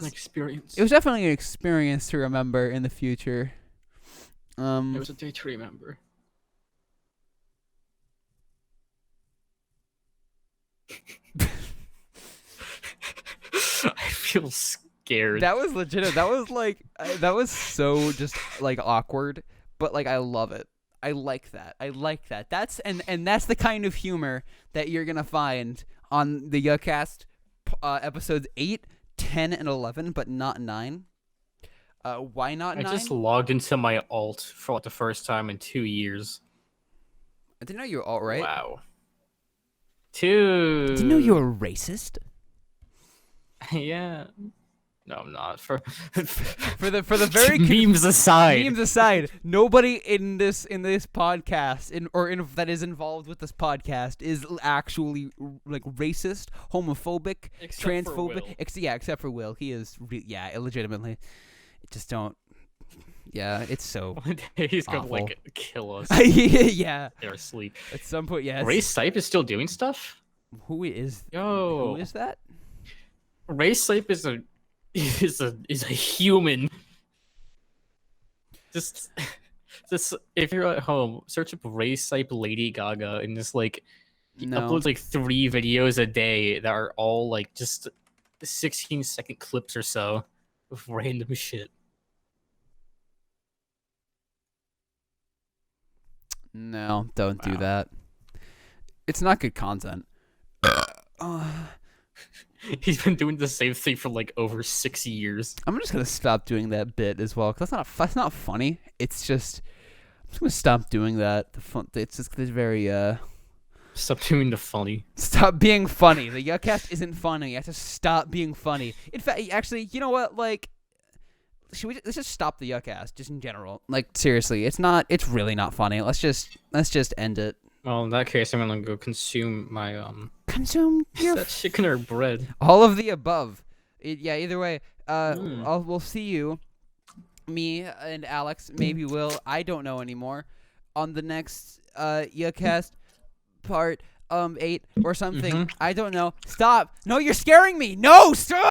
experience. It was definitely an experience to remember in the future. It was a day to remember. I feel scared. That was legitimate. That was like that was so just like awkward, but like I love it. I like that. That's that's the kind of humor that you're gonna find on the Yuhcast episodes 8, 10, and 11, but not 9. Why not 9? I just logged into my alt for like the first time in 2 years. I didn't know you were alt-right. Wow. 2. Didn't know you were racist. Yeah. No, I'm not. For the very memes aside, nobody in this podcast that is involved with this podcast is actually like racist, homophobic, transphobic. Except for Will. He is illegitimately. Just don't. Yeah, it's so. One day he's awful. gonna like kill us. Yeah. They're asleep. At some point, yes. Ray Sipe is still doing stuff. Who is that? Ray Sipe is a human. Just if you're at home, search up Ray Sipe Lady Gaga and just like he uploads like 3 videos a day that are all like just 16-second clips or so of random shit. No, don't do that. It's not good content. He's been doing the same thing for like over 6 years. I'm just gonna stop doing that bit as well, cause that's not funny. It's just I'm just gonna stop doing that. It's just very Stop doing the funny. Stop being funny. The Yuhcast isn't funny. You have to stop being funny. In fact, actually, you know what? Like, let's just stop the Yuhcast just in general. Like, seriously, it's really not funny. Let's just end it. Well, in that case, I'm gonna go consume my Consume your that chicken or bread. All of the above. Either way. We'll see you, me and Alex, maybe Will. I don't know anymore. On the next Yuhcast part 8 or something. I don't know. Stop! No, you're scaring me. No, stop!